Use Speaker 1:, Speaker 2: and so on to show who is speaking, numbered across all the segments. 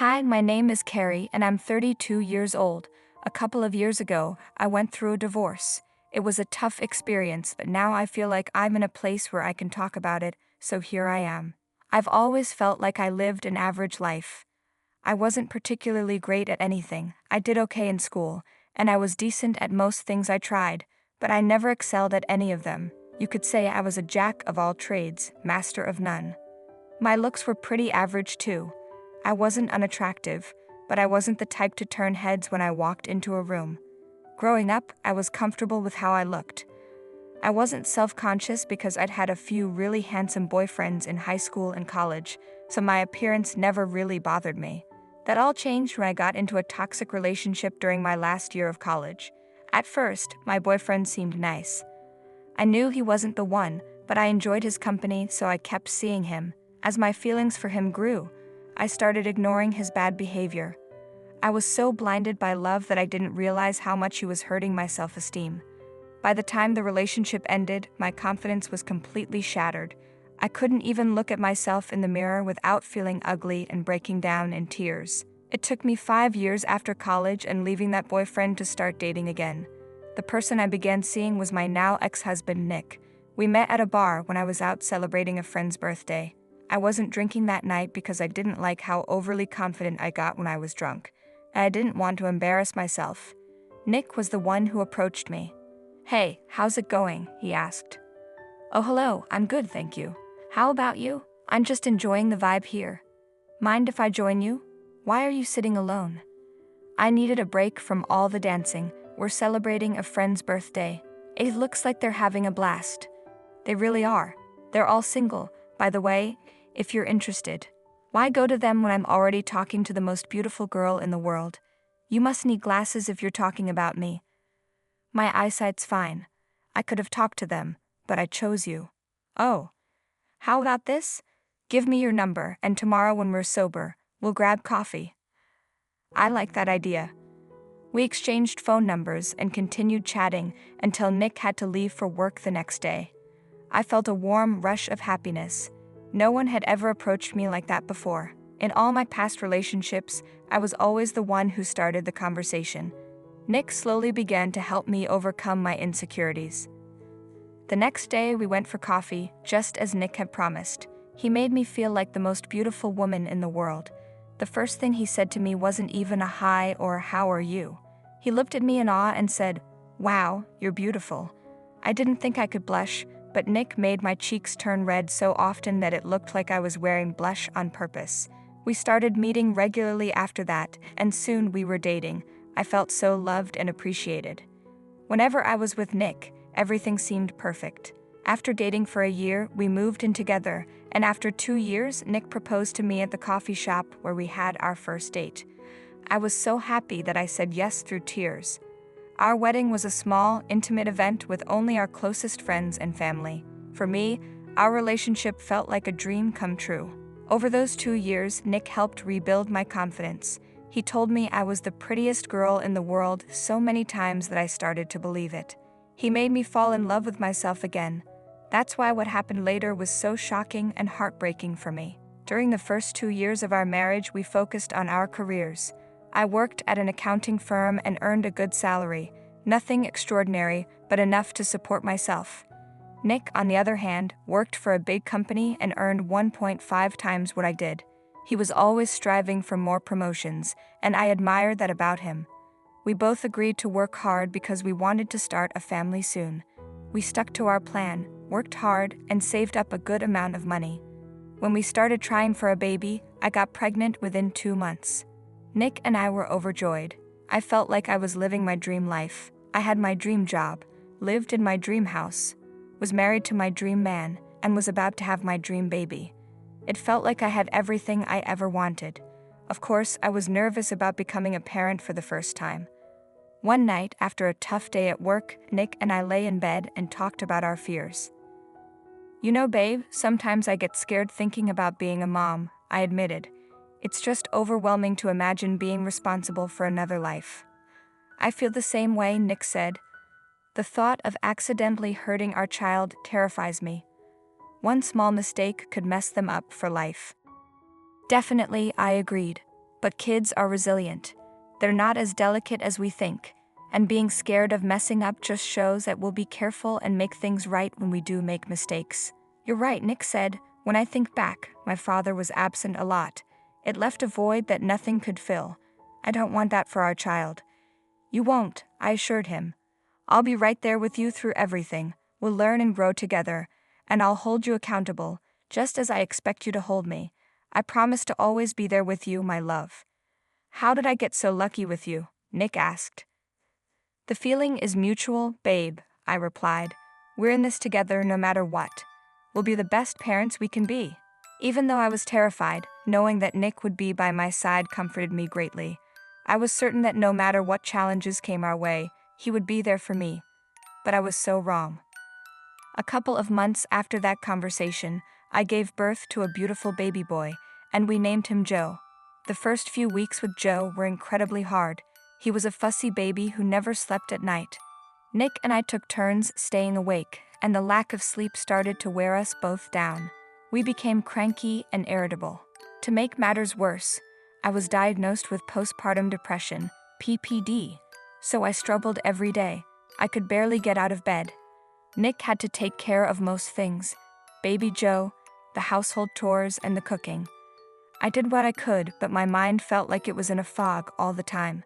Speaker 1: Hi, my name is Carrie and I'm 32 years old. A couple of years ago, I went through a divorce. It was a tough experience, but now I feel like I'm in a place where I can talk about it, so here I am. I've always felt like I lived an average life. I wasn't particularly great at anything. I did okay in school, and I was decent at most things I tried, but I never excelled at any of them. You could say I was a jack of all trades, master of none. My looks were pretty average too. I wasn't unattractive, but I wasn't the type to turn heads when I walked into a room. Growing up, I was comfortable with how I looked. I wasn't self-conscious because I'd had a few really handsome boyfriends in high school and college, so my appearance never really bothered me. That all changed when I got into a toxic relationship during my last year of college. At first, my boyfriend seemed nice. I knew he wasn't the one, but I enjoyed his company, so I kept seeing him. As my feelings for him grew, I started ignoring his bad behavior. I was so blinded by love that I didn't realize how much he was hurting my self-esteem. By the time the relationship ended, my confidence was completely shattered. I couldn't even look at myself in the mirror without feeling ugly and breaking down in tears. It took me 5 years after college and leaving that boyfriend to start dating again. The person I began seeing was my now ex-husband, Nick. We met at a bar when I was out celebrating a friend's birthday. I wasn't drinking that night because I didn't like how overly confident I got when I was drunk, and I didn't want to embarrass myself. Nick was the one who approached me. "Hey, how's it going?" he asked. "Oh, hello, I'm good, thank you. How about you?" "I'm just enjoying the vibe here. Mind if I join you? Why are you sitting alone?" I needed a break from all the dancing. We're celebrating a friend's birthday. It looks like they're having a blast. They really are. They're all single, by the way, if you're interested. Why go to them when I'm already talking to the most beautiful girl in the world? You must need glasses if you're talking about me. My eyesight's fine. I could have talked to them, but I chose you. Oh. How about this? Give me your number, and tomorrow when we're sober, we'll grab coffee. I like that idea. We exchanged phone numbers and continued chatting until Nick had to leave for work the next day. I felt a warm rush of happiness. No one had ever approached me like that before. In all my past relationships, I was always the one who started the conversation. Nick slowly began to help me overcome my insecurities. The next day, we went for coffee, just as Nick had promised. He made me feel like the most beautiful woman in the world. The first thing he said to me wasn't even a hi or how are you. He looked at me in awe and said, "Wow, you're beautiful." I didn't think I could blush, but Nick made my cheeks turn red so often that it looked like I was wearing blush on purpose. We started meeting regularly after that, and soon we were dating. I felt so loved and appreciated. Whenever I was with Nick, everything seemed perfect. After dating for a year, we moved in together, and after 2 years, Nick proposed to me at the coffee shop where we had our first date. I was so happy that I said yes through tears. Our wedding was a small, intimate event with only our closest friends and family. For me, our relationship felt like a dream come true. Over those 2 years, Nick helped rebuild my confidence. He told me I was the prettiest girl in the world so many times that I started to believe it. He made me fall in love with myself again. That's why what happened later was so shocking and heartbreaking for me. During the first 2 years of our marriage, we focused on our careers. I worked at an accounting firm and earned a good salary. Nothing extraordinary, but enough to support myself. Nick, on the other hand, worked for a big company and earned 1.5 times what I did. He was always striving for more promotions, and I admired that about him. We both agreed to work hard because we wanted to start a family soon. We stuck to our plan, worked hard, and saved up a good amount of money. When we started trying for a baby, I got pregnant within 2 months. Nick and I were overjoyed. I felt like I was living my dream life. I had my dream job, lived in my dream house, was married to my dream man, and was about to have my dream baby. It felt like I had everything I ever wanted. Of course, I was nervous about becoming a parent for the first time. One night, after a tough day at work, Nick and I lay in bed and talked about our fears. "You know, babe, sometimes I get scared thinking about being a mom," I admitted. "It's just overwhelming to imagine being responsible for another life." "I feel the same way," Nick said. "The thought of accidentally hurting our child terrifies me. One small mistake could mess them up for life." Definitely, I agreed. But kids are resilient. They're not as delicate as we think, and being scared of messing up just shows that we'll be careful and make things right when we do make mistakes. You're right, Nick said. When I think back, my father was absent a lot. It left a void that nothing could fill. I don't want that for our child. You won't, I assured him. I'll be right there with you through everything. We'll learn and grow together, and I'll hold you accountable, just as I expect you to hold me. I promise to always be there with you, my love. How did I get so lucky with you? Nick asked. The feeling is mutual, babe, I replied. We're in this together no matter what. We'll be the best parents we can be. Even though I was terrified, knowing that Nick would be by my side comforted me greatly. I was certain that no matter what challenges came our way, he would be there for me. But I was so wrong. A couple of months after that conversation, I gave birth to a beautiful baby boy, and we named him Joe. The first few weeks with Joe were incredibly hard. He was a fussy baby who never slept at night. Nick and I took turns staying awake, and the lack of sleep started to wear us both down. We became cranky and irritable. To make matters worse, I was diagnosed with postpartum depression, PPD, so I struggled every day. I could barely get out of bed. Nick had to take care of most things: baby Joe, the household chores, and the cooking. I did what I could, but my mind felt like it was in a fog all the time.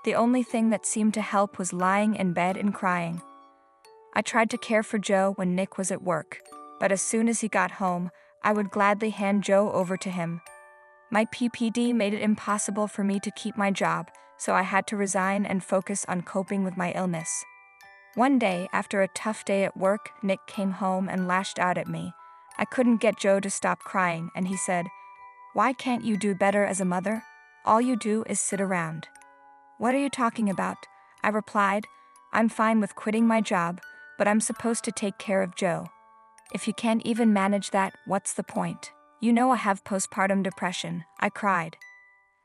Speaker 1: The only thing that seemed to help was lying in bed and crying. I tried to care for Joe when Nick was at work, but as soon as he got home, I would gladly hand Joe over to him. My PPD made it impossible for me to keep my job, so I had to resign and focus on coping with my illness. One day, after a tough day at work, Nick came home and lashed out at me. I couldn't get Joe to stop crying, and he said, "Why can't you do better as a mother? All you do is sit around." "What are you talking about?" I replied. "I'm fine with quitting my job, but I'm supposed to take care of Joe. If you can't even manage that, what's the point? You know I have postpartum depression," I cried.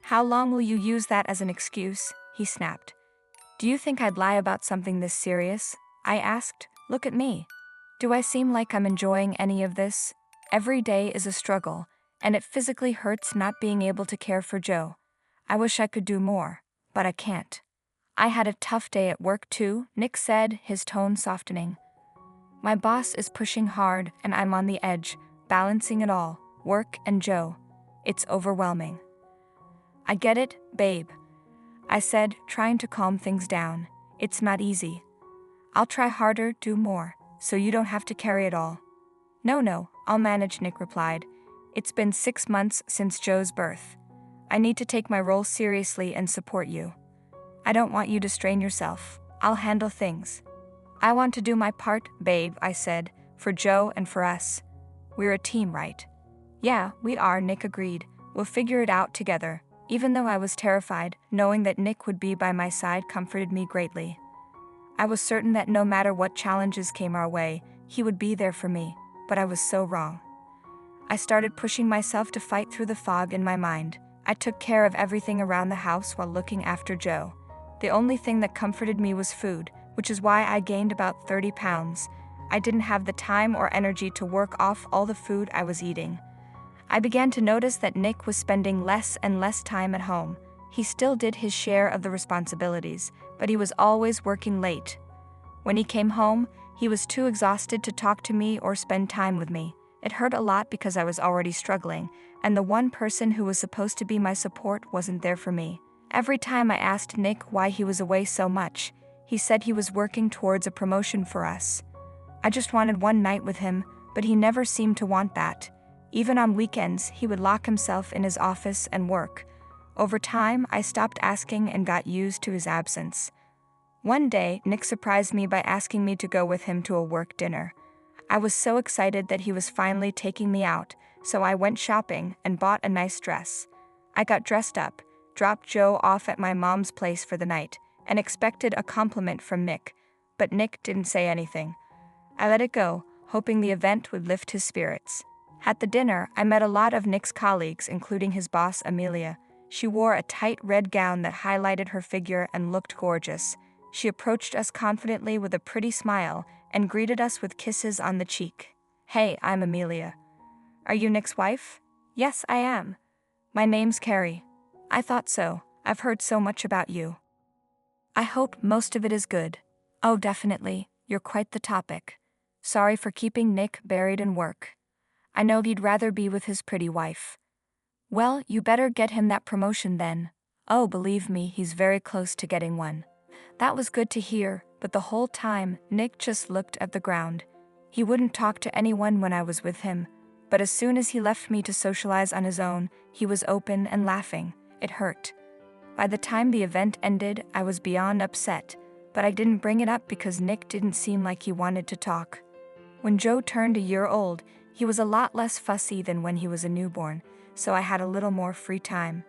Speaker 1: "How long will you use that as an excuse?" he snapped. "Do you think I'd lie about something this serious?" I asked. "Look at me. Do I seem like I'm enjoying any of this? Every day is a struggle, and it physically hurts not being able to care for Joe. I wish I could do more, but I can't." "I had a tough day at work too," Nick said, his tone softening. "My boss is pushing hard, and I'm on the edge, balancing it all, work and Joe. It's overwhelming." "I get it, babe," I said, trying to calm things down. "It's not easy. I'll try harder, do more, so you don't have to carry it all." No, I'll manage," Nick replied. "It's been 6 months since Joe's birth. I need to take my role seriously and support you. I don't want you to strain yourself. I'll handle things." "I want to do my part, babe," I said, "for Joe and for us. We're a team, right?" "Yeah, we are," Nick agreed. "We'll figure it out together." Even though I was terrified, knowing that Nick would be by my side comforted me greatly. I was certain that no matter what challenges came our way, he would be there for me, but I was so wrong. I started pushing myself to fight through the fog in my mind. I took care of everything around the house while looking after Joe. The only thing that comforted me was food, which is why I gained about 30 pounds. I didn't have the time or energy to work off all the food I was eating. I began to notice that Nick was spending less and less time at home. He still did his share of the responsibilities, but he was always working late. When he came home, he was too exhausted to talk to me or spend time with me. It hurt a lot because I was already struggling, and the one person who was supposed to be my support wasn't there for me. Every time I asked Nick why he was away so much, he said he was working towards a promotion for us. I just wanted one night with him, but he never seemed to want that. Even on weekends, he would lock himself in his office and work. Over time, I stopped asking and got used to his absence. One day, Nick surprised me by asking me to go with him to a work dinner. I was so excited that he was finally taking me out, so I went shopping and bought a nice dress. I got dressed up, dropped Joe off at my mom's place for the night, and expected a compliment from Nick, but Nick didn't say anything. I let it go, hoping the event would lift his spirits. At the dinner, I met a lot of Nick's colleagues, including his boss, Amelia. She wore a tight red gown that highlighted her figure and looked gorgeous. She approached us confidently with a pretty smile and greeted us with kisses on the cheek. "Hey, I'm Amelia. Are you Nick's wife?" "Yes, I am. My name's Carrie." I thought so. I've heard so much about you. I hope most of it is good. Oh, definitely. You're quite the topic. Sorry for keeping Nick buried in work. I know he'd rather be with his pretty wife. Well, you better get him that promotion then. Oh, believe me, he's very close to getting one. That was good to hear, but the whole time, Nick just looked at the ground. He wouldn't talk to anyone when I was with him, but as soon as he left me to socialize on his own, he was open and laughing. It hurt. By the time the event ended, I was beyond upset, but I didn't bring it up because Nick didn't seem like he wanted to talk. When Joe turned a year old, he was a lot less fussy than when he was a newborn, so I had a little more free time.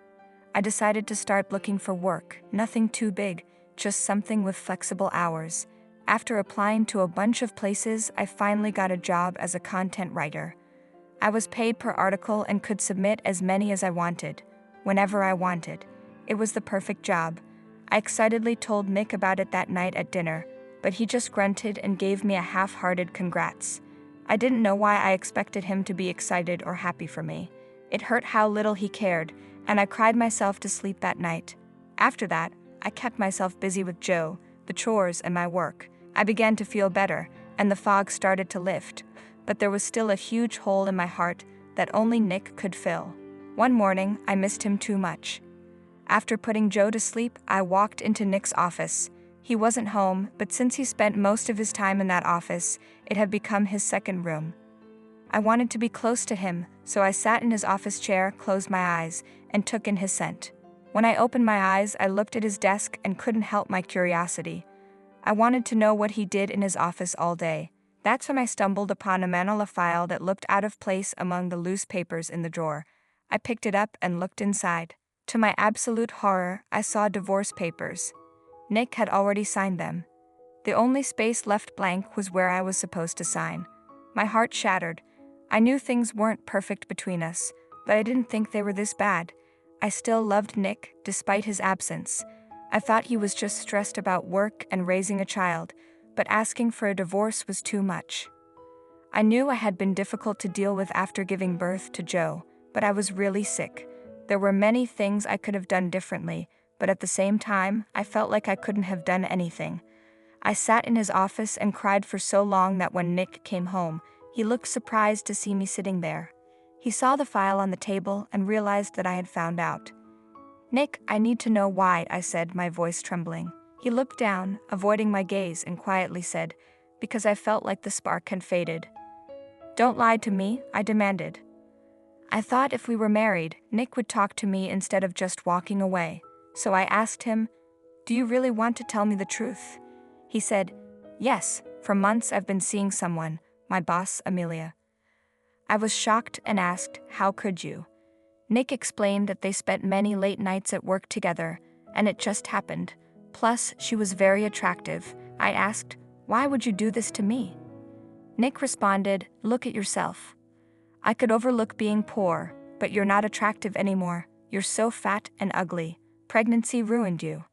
Speaker 1: I decided to start looking for work, nothing too big, just something with flexible hours. After applying to a bunch of places, I finally got a job as a content writer. I was paid per article and could submit as many as I wanted, whenever I wanted. It was the perfect job. I excitedly told Nick about it that night at dinner, but he just grunted and gave me a half-hearted congrats. I didn't know why I expected him to be excited or happy for me. It hurt how little he cared, and I cried myself to sleep that night. After that, I kept myself busy with Joe, the chores, and my work. I began to feel better, and the fog started to lift, but there was still a huge hole in my heart that only Nick could fill. One morning, I missed him too much. After putting Joe to sleep, I walked into Nick's office. He wasn't home, but since he spent most of his time in that office, it had become his second room. I wanted to be close to him, so I sat in his office chair, closed my eyes, and took in his scent. When I opened my eyes, I looked at his desk and couldn't help my curiosity. I wanted to know what he did in his office all day. That's when I stumbled upon a manila file that looked out of place among the loose papers in the drawer. I picked it up and looked inside. To my absolute horror, I saw divorce papers. Nick had already signed them. The only space left blank was where I was supposed to sign. My heart shattered. I knew things weren't perfect between us, but I didn't think they were this bad. I still loved Nick, despite his absence. I thought he was just stressed about work and raising a child, but asking for a divorce was too much. I knew I had been difficult to deal with after giving birth to Joe, but I was really sick. There were many things I could have done differently, but at the same time, I felt like I couldn't have done anything. I sat in his office and cried for so long that when Nick came home, he looked surprised to see me sitting there. He saw the file on the table and realized that I had found out. "Nick, I need to know why," I said, my voice trembling. He looked down, avoiding my gaze, and quietly said, "Because I felt like the spark had faded." "Don't lie to me," I demanded. I thought if we were married, Nick would talk to me instead of just walking away. So I asked him, "Do you really want to tell me the truth?" He said, "Yes, for months I've been seeing someone, my boss, Amelia." I was shocked and asked, "How could you?" Nick explained that they spent many late nights at work together, and it just happened. Plus, she was very attractive. I asked, "Why would you do this to me?" Nick responded, "Look at yourself. I could overlook being poor, but you're not attractive anymore. You're so fat and ugly. Pregnancy ruined you.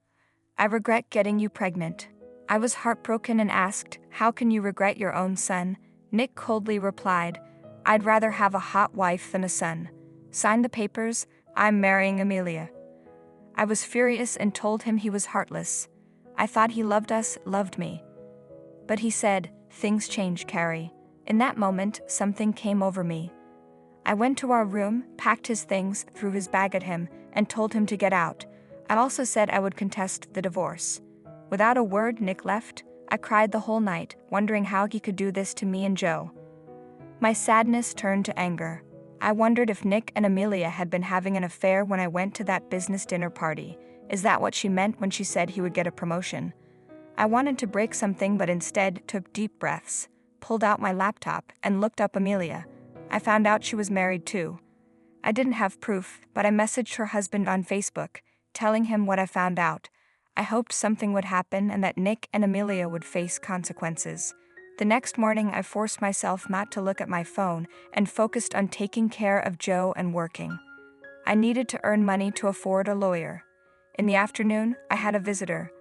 Speaker 1: I regret getting you pregnant." I was heartbroken and asked, "How can you regret your own son?" Nick coldly replied, "I'd rather have a hot wife than a son. Sign the papers, I'm marrying Amelia." I was furious and told him he was heartless. I thought he loved us, loved me. But he said, "Things change, Carrie." In that moment, something came over me. I went to our room, packed his things, threw his bag at him, and told him to get out. I also said I would contest the divorce. Without a word, Nick left. I cried the whole night, wondering how he could do this to me and Joe. My sadness turned to anger. I wondered if Nick and Amelia had been having an affair when I went to that business dinner party. Is that what she meant when she said he would get a promotion? I wanted to break something but instead took deep breaths, pulled out my laptop, and looked up Amelia. I found out she was married too. I didn't have proof, but I messaged her husband on Facebook, telling him what I found out. I hoped something would happen and that Nick and Amelia would face consequences. The next morning, I forced myself not to look at my phone and focused on taking care of Joe and working. I needed to earn money to afford a lawyer. In the afternoon, I had a visitor.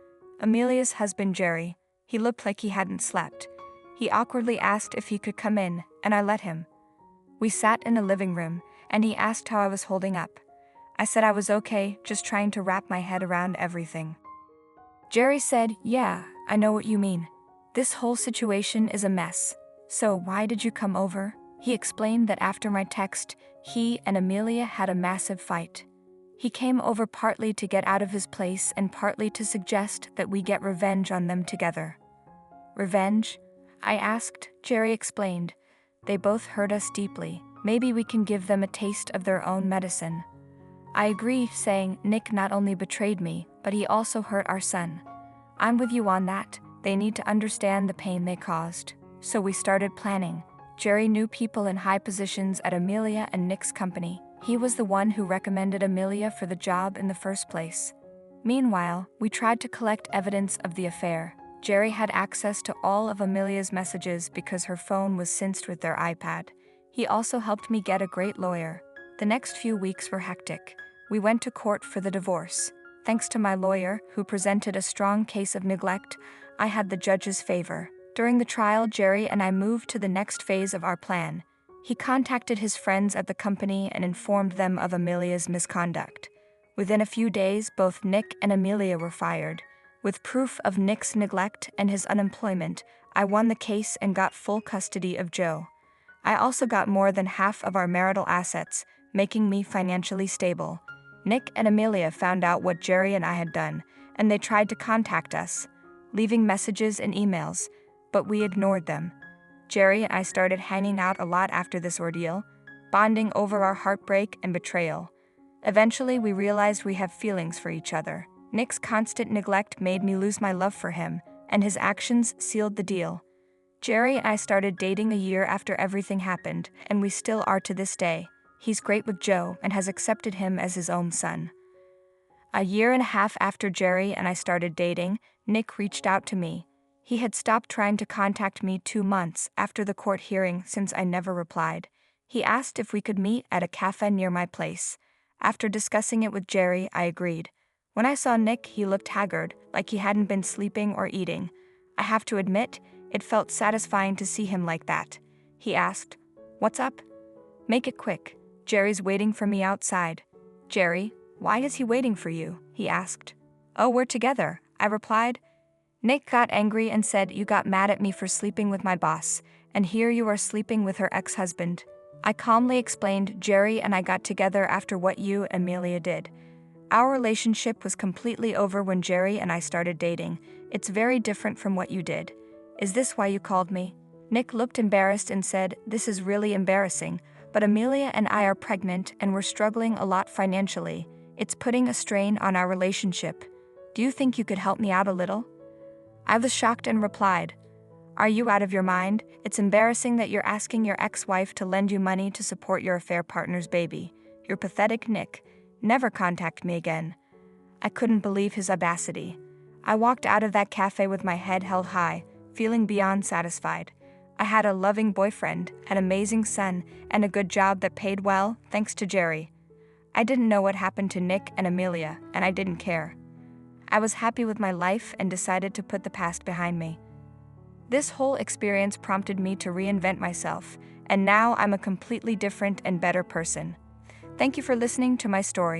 Speaker 1: Amelia's husband, Jerry. He looked like he hadn't slept. He awkwardly asked if he could come in, and I let him. We sat in the living room, and he asked how I was holding up. I said I was okay, just trying to wrap my head around everything. Jerry said, "Yeah, I know what you mean. This whole situation is a mess. So why did you come over?" He explained that after my text, he and Amelia had a massive fight. He came over partly to get out of his place and partly to suggest that we get revenge on them together. "Revenge?" I asked. Jerry explained. "They both hurt us deeply. Maybe we can give them a taste of their own medicine." I agree, saying, "Nick not only betrayed me, but he also hurt our son. I'm with you on that. They need to understand the pain they caused." So we started planning. Jerry knew people in high positions at Amelia and Nick's company. He was the one who recommended Amelia for the job in the first place. Meanwhile, we tried to collect evidence of the affair. Jerry had access to all of Amelia's messages because her phone was synced with their iPad. He also helped me get a great lawyer. The next few weeks were hectic. We went to court for the divorce. Thanks to my lawyer, who presented a strong case of neglect, I had the judge's favor. During the trial, Jerry and I moved to the next phase of our plan. He contacted his friends at the company and informed them of Amelia's misconduct. Within a few days, both Nick and Amelia were fired. With proof of Nick's neglect and his unemployment, I won the case and got full custody of Joe. I also got more than half of our marital assets, making me financially stable. Nick and Amelia found out what Jerry and I had done, and they tried to contact us, leaving messages and emails, but we ignored them. Jerry and I started hanging out a lot after this ordeal, bonding over our heartbreak and betrayal. Eventually, we realized we have feelings for each other. Nick's constant neglect made me lose my love for him, and his actions sealed the deal. Jerry and I started dating a year after everything happened, and we still are to this day. He's great with Joe and has accepted him as his own son. A year and a half after Jerry and I started dating, Nick reached out to me. He had stopped trying to contact me 2 months after the court hearing since I never replied. He asked if we could meet at a cafe near my place. After discussing it with Jerry, I agreed. When I saw Nick, he looked haggard, like he hadn't been sleeping or eating. I have to admit, it felt satisfying to see him like that. He asked, "What's up?" "Make it quick. Jerry's waiting for me outside." "Jerry, why is he waiting for you?" he asked. "Oh, we're together," I replied. Nick got angry and said, "You got mad at me for sleeping with my boss, and here you are sleeping with her ex-husband." I calmly explained, "Jerry and I got together after what you, Amelia, did. Our relationship was completely over when Jerry and I started dating. It's very different from what you did. Is this why you called me?" Nick looked embarrassed and said, "This is really embarrassing, but Amelia and I are pregnant and we're struggling a lot financially. It's putting a strain on our relationship. Do you think you could help me out a little?" I was shocked and replied, "Are you out of your mind? It's embarrassing that you're asking your ex-wife to lend you money to support your affair partner's baby. You're pathetic, Nick. Never contact me again." I couldn't believe his audacity. I walked out of that cafe with my head held high, feeling beyond satisfied. I had a loving boyfriend, an amazing son, and a good job that paid well, thanks to Jerry. I didn't know what happened to Nick and Amelia, and I didn't care. I was happy with my life and decided to put the past behind me. This whole experience prompted me to reinvent myself, and now I'm a completely different and better person. Thank you for listening to my story.